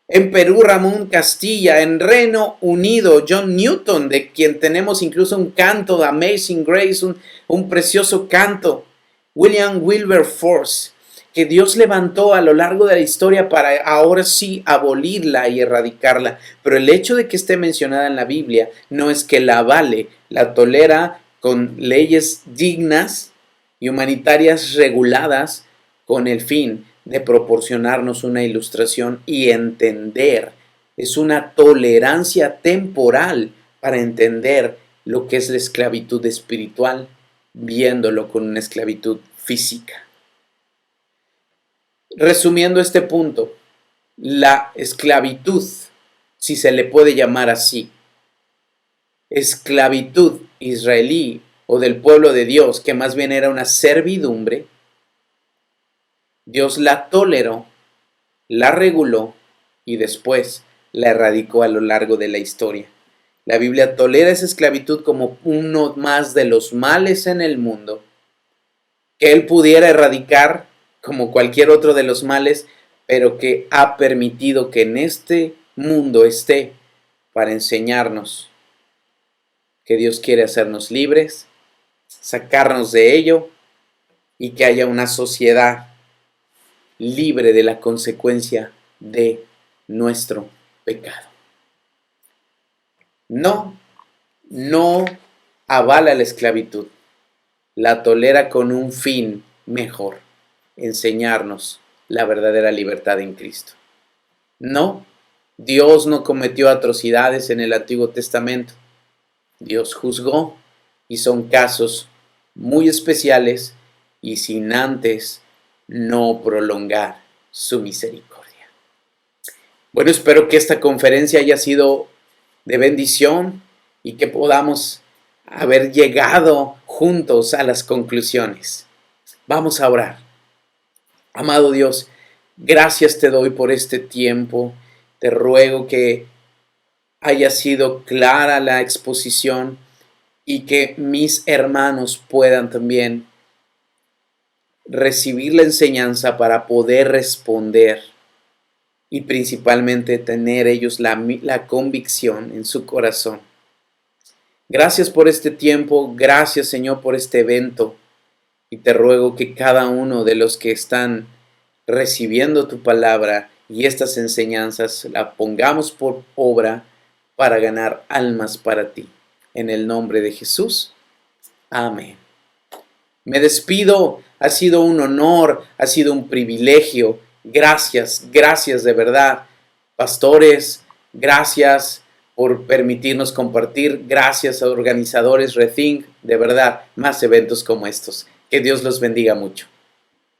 A: En Perú, Ramón Castilla. En Reino Unido, John Newton, de quien tenemos incluso un canto de Amazing Grace, un precioso canto. William Wilberforce, que Dios levantó a lo largo de la historia para ahora sí abolirla y erradicarla. Pero el hecho de que esté mencionada en la Biblia no es que la avale, la tolera con leyes dignas y humanitarias reguladas con el fin de proporcionarnos una ilustración y entender. Es una tolerancia temporal para entender lo que es la esclavitud espiritual, viéndolo con una esclavitud física. Resumiendo este punto, la esclavitud, si se le puede llamar así, esclavitud israelí o del pueblo de Dios, que más bien era una servidumbre, Dios la toleró, la reguló y después la erradicó a lo largo de la historia. La Biblia tolera esa esclavitud como uno más de los males en el mundo, que Él pudiera erradicar como cualquier otro de los males, pero que ha permitido que en este mundo esté para enseñarnos que Dios quiere hacernos libres, sacarnos de ello y que haya una sociedad libre de la consecuencia de nuestro pecado. No avala la esclavitud, la tolera con un fin mejor, enseñarnos la verdadera libertad en Cristo. No, Dios no cometió atrocidades en el Antiguo Testamento. Dios juzgó y son casos muy especiales y sin antes no prolongar su misericordia. Bueno, espero que esta conferencia haya sido de bendición y que podamos haber llegado juntos a las conclusiones. Vamos a orar. Amado Dios, gracias te doy por este tiempo. Te ruego que haya sido clara la exposición y que mis hermanos puedan también recibir la enseñanza para poder responder y principalmente tener ellos la convicción en su corazón. Gracias por este tiempo, gracias Señor por este evento y te ruego que cada uno de los que están recibiendo tu palabra y estas enseñanzas la pongamos por obra para ganar almas para ti. En el nombre de Jesús. Amén. Me despido, ha sido un honor, ha sido un privilegio. Gracias, gracias de verdad. Pastores, gracias por permitirnos compartir. Gracias a organizadores Rethink, de verdad, más eventos como estos. Que Dios los bendiga mucho.